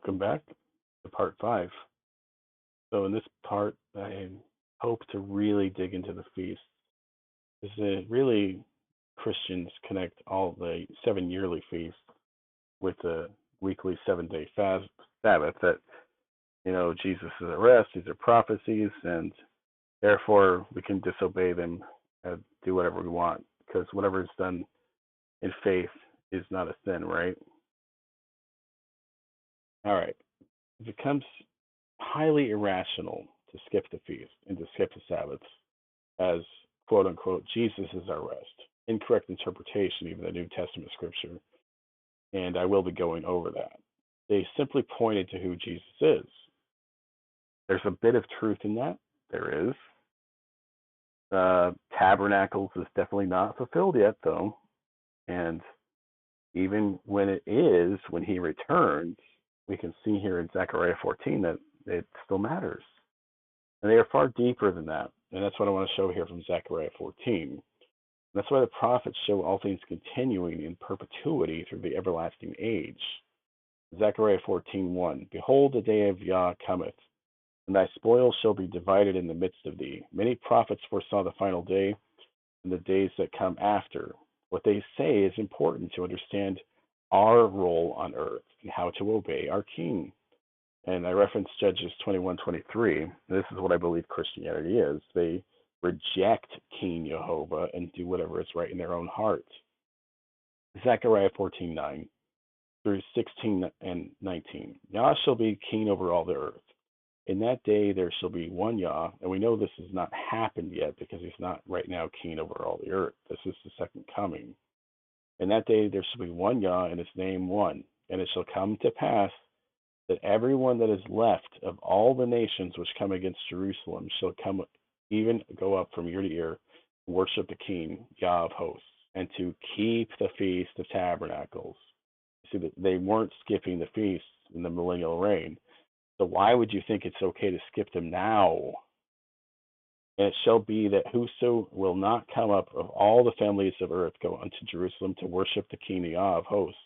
welcome back to part 5. So, in this part, I hope to really dig into the feast. Is it really Christians connect all the 7 yearly feasts with the weekly 7 day Sabbath that, Jesus' arrest, these are prophecies, and therefore we can disobey them and do whatever we want because whatever is done in faith is not a sin, right? All right. It becomes highly irrational to skip the feast and to skip the Sabbaths as quote unquote Jesus is our rest. Incorrect interpretation, even the New Testament scripture, and I will be going over that. They simply pointed to who Jesus is. There's a bit of truth in that. There is. Tabernacles is definitely not fulfilled yet, though. And even when it is, when he returns, we can see here in Zechariah 14 that it still matters. And they are far deeper than that. And that's what I want to show here from Zechariah 14. That's why the prophets show all things continuing in perpetuity through the everlasting age. Zechariah 14:1. Behold, the day of Yah cometh, and thy spoil shall be divided in the midst of thee. Many prophets foresaw the final day and the days that come after. What they say is important to understand our role on earth and how to obey our king. And I referenced Judges 21:23. This is what I believe Christianity is. They reject King Jehovah and do whatever is right in their own heart. Zechariah 14:9 through 16 and 19. Yah shall be king over all the earth. In that day there shall be one Yah, and we know this has not happened yet because he's not right now king over all the earth. This is the second coming. In that day there shall be one Yah, and his name one. And it shall come to pass that everyone that is left of all the nations which come against Jerusalem shall come, even go up from year to year, and worship the King, Yah of hosts, and to keep the Feast of Tabernacles. See, that they weren't skipping the feasts in the millennial reign. So why would you think it's okay to skip them now? And it shall be that whoso will not come up of all the families of earth go unto Jerusalem to worship the King, Yah of hosts,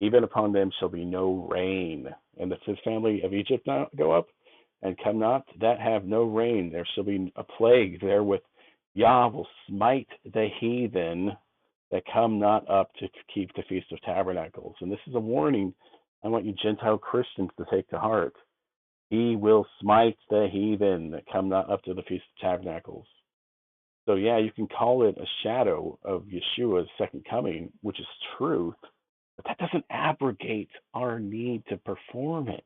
even upon them shall be no rain. And the fifth family of Egypt not go up, and come not that have no rain. There shall be a plague therewith. Yah will smite the heathen that come not up to keep the Feast of Tabernacles. And this is a warning I want you Gentile Christians to take to heart. He will smite the heathen that come not up to the Feast of Tabernacles. So yeah, you can call it a shadow of Yeshua's second coming, which is truth, but that doesn't abrogate our need to perform it.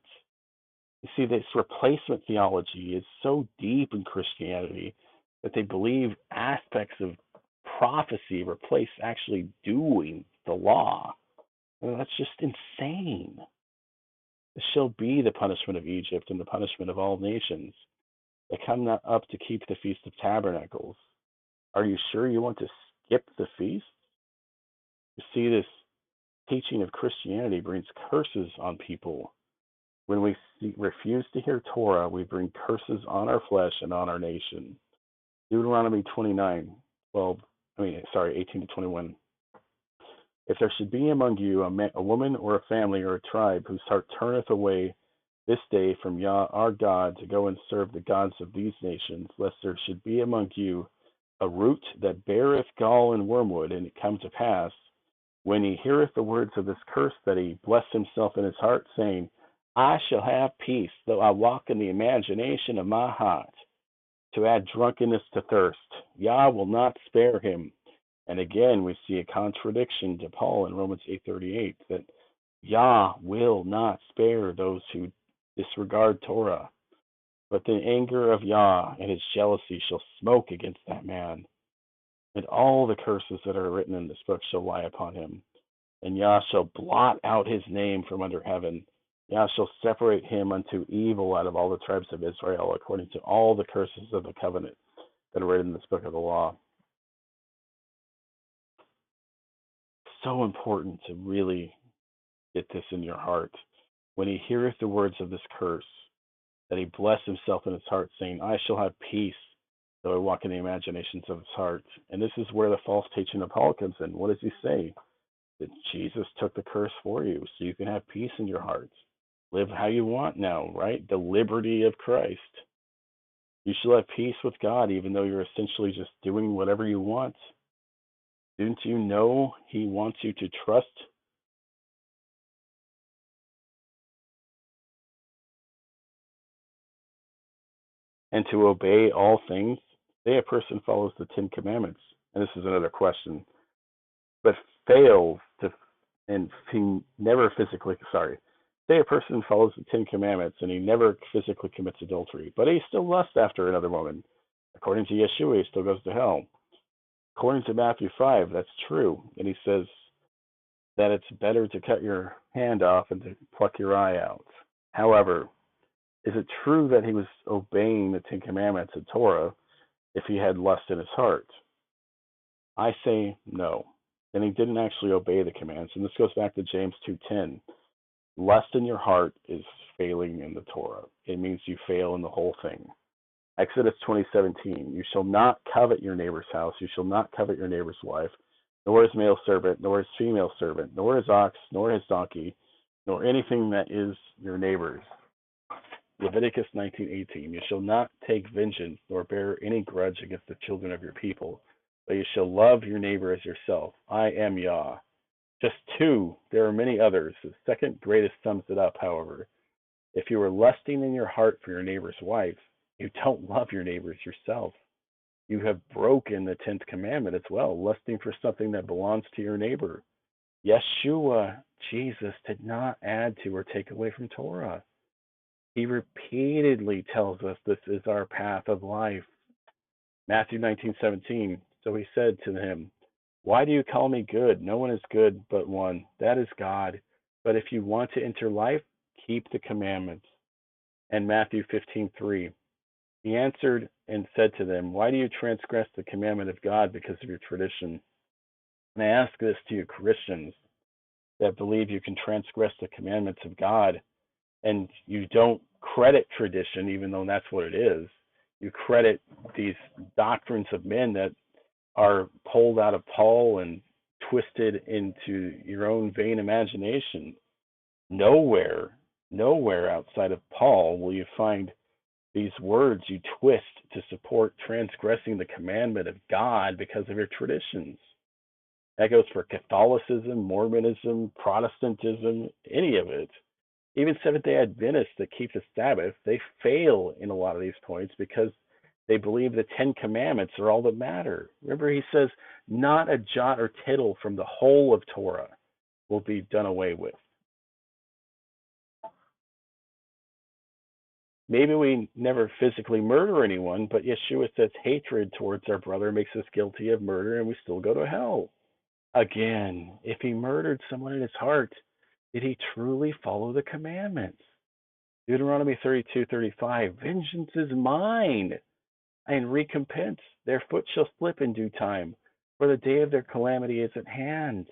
You see, this replacement theology is so deep in Christianity that they believe aspects of prophecy replace actually doing the law. Well, that's just insane. This shall be the punishment of Egypt and the punishment of all nations that come not up to keep the Feast of Tabernacles. Are you sure you want to skip the feast? You see, this teaching of Christianity brings curses on people. When we refuse to hear Torah, we bring curses on our flesh and on our nation. Deuteronomy 18 to 21. If there should be among you a woman or a family or a tribe whose heart turneth away this day from Yah our God to go and serve the gods of these nations, lest there should be among you a root that beareth gall and wormwood, and it come to pass, when he heareth the words of this curse, that he bless himself in his heart, saying, I shall have peace, though I walk in the imagination of my heart, to add drunkenness to thirst. Yah will not spare him. And again, we see a contradiction to Paul in Romans 8:38, that Yah will not spare those who disregard Torah. But the anger of Yah and his jealousy shall smoke against that man, and all the curses that are written in this book shall lie upon him. And Yah shall blot out his name from under heaven. Yah shall separate him unto evil out of all the tribes of Israel, according to all the curses of the covenant that are written in this book of the law. So important to really get this in your heart. When he heareth the words of this curse, that he bless himself in his heart, saying, I shall have peace, though I walk in the imaginations of his heart. And this is where the false teaching of Paul comes in. What does he say? That Jesus took the curse for you, so you can have peace in your heart. Live how you want now, right? The liberty of Christ. You shall have peace with God, even though you're essentially just doing whatever you want. Didn't you know He wants you to trust and to obey all things? Say a person follows the Ten Commandments, and this is another question, but fails to, and he never physically, sorry, say a person follows the Ten Commandments and he never physically commits adultery, but he still lusts after another woman. According to Yeshua, he still goes to hell. According to Matthew 5, that's true. And he says that it's better to cut your hand off and to pluck your eye out. However, is it true that he was obeying the Ten Commandments of Torah if he had lust in his heart? I say no. And he didn't actually obey the commands. And this goes back to James 2:10. Lust in your heart is failing in the Torah. It means you fail in the whole thing. Exodus 20:17. You shall not covet your neighbor's house. You shall not covet your neighbor's wife, nor his male servant, nor his female servant, nor his ox, nor his donkey, nor anything that is your neighbor's. Leviticus 19:18. You shall not take vengeance, nor bear any grudge against the children of your people, but you shall love your neighbor as yourself. I am Yah. Just two. There are many others. The second greatest sums it up, however. If you are lusting in your heart for your neighbor's wife, you don't love your neighbor as yourself. You have broken the 10th commandment as well, lusting for something that belongs to your neighbor. Yeshua, Jesus, did not add to or take away from Torah. He repeatedly tells us this is our path of life. Matthew 19:17. So he said to him, why do you call me good? No one is good but one, that is God. But if you want to enter life, keep the commandments. And Matthew 15:3. He answered and said to them, why do you transgress the commandment of God because of your tradition? And I ask this to you Christians that believe you can transgress the commandments of God, and you don't credit tradition, even though that's what it is. You credit these doctrines of men that are pulled out of Paul and twisted into your own vain imagination. Nowhere, nowhere outside of Paul will you find these words you twist to support transgressing the commandment of God because of your traditions. That goes for Catholicism, Mormonism, Protestantism, any of it. Even Seventh-day Adventists that keep the Sabbath, they fail in a lot of these points because they believe the Ten Commandments are all that matter. Remember, he says, not a jot or tittle from the whole of Torah will be done away with. Maybe we never physically murder anyone, but Yeshua says hatred towards our brother makes us guilty of murder and we still go to hell. Again, if he murdered someone in his heart, did he truly follow the commandments? Deuteronomy 32:35, vengeance is mine, and recompense. Their foot shall slip in due time, for the day of their calamity is at hand,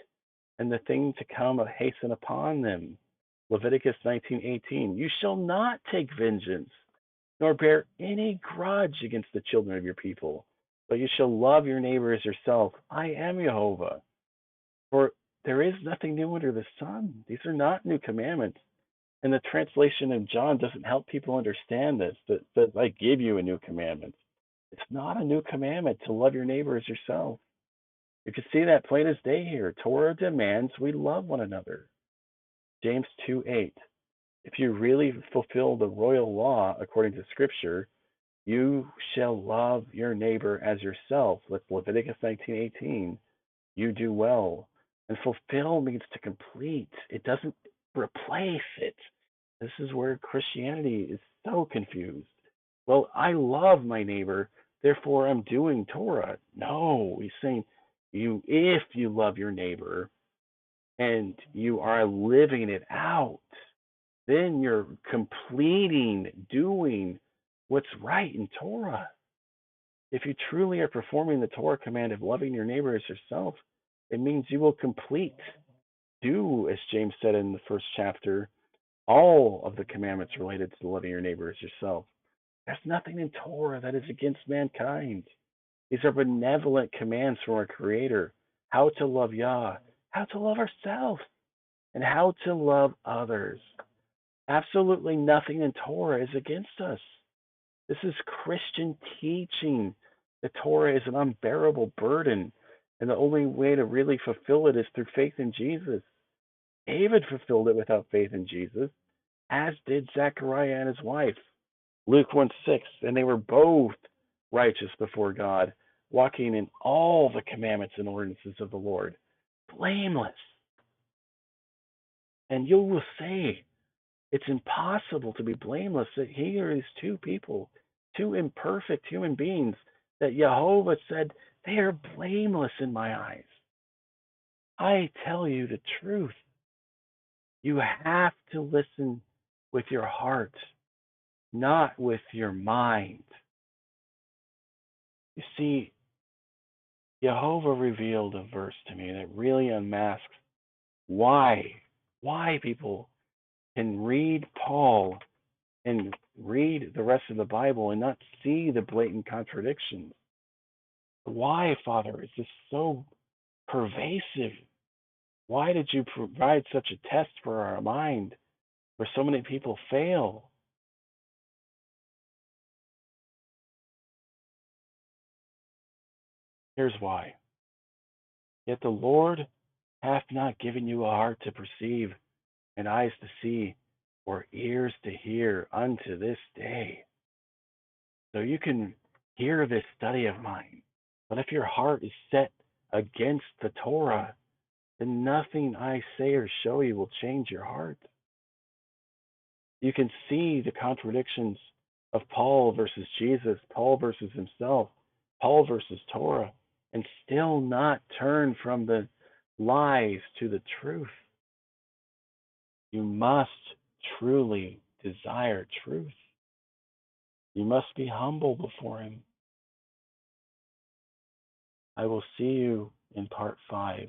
and the thing to come hasten upon them. Leviticus 19:18, you shall not take vengeance, nor bear any grudge against the children of your people, but you shall love your neighbor as yourself. I am Jehovah. For there is nothing new under the sun. These are not new commandments. And the translation of John doesn't help people understand this, that I give you a new commandment. It's not a new commandment to love your neighbor as yourself. You can see that plain as day here. Torah demands we love one another. James 2:8. If you really fulfill the royal law according to Scripture, you shall love your neighbor as yourself. With Leviticus 19:18. You do well. And fulfill means to complete. It doesn't replace it. This is where Christianity is so confused. Well, I love my neighbor, therefore I'm doing Torah. No, he's saying if you love your neighbor and you are living it out, then you're completing, doing what's right in Torah. If you truly are performing the Torah command of loving your neighbor as yourself, it means you will complete, do, as James said in the first chapter, all of the commandments related to loving your neighbor as yourself. There's nothing in Torah that is against mankind. These are benevolent commands from our Creator. How to love Yah, how to love ourselves, and how to love others. Absolutely nothing in Torah is against us. This is Christian teaching. The Torah is an unbearable burden, and the only way to really fulfill it is through faith in Jesus. David fulfilled it without faith in Jesus, as did Zechariah and his wife. Luke 1:6, and they were both righteous before God, walking in all the commandments and ordinances of the Lord, blameless. And you will say, it's impossible to be blameless. That here is two people, two imperfect human beings, that Jehovah said, they are blameless in my eyes. I tell you the truth. You have to listen with your heart, not with your mind. You see, Jehovah revealed a verse to me that really unmasks why people can read Paul and read the rest of the Bible and not see the blatant contradictions. Why, Father, is this so pervasive? Why did you provide such a test for our mind where so many people fail? Here's why. Yet the Lord hath not given you a heart to perceive, and eyes to see, or ears to hear unto this day. So you can hear this study of mine, but if your heart is set against the Torah, then nothing I say or show you will change your heart. You can see the contradictions of Paul versus Jesus, Paul versus himself, Paul versus Torah, and still not turn from the lies to the truth. You must truly desire truth. You must be humble before him. I will see you in part 5.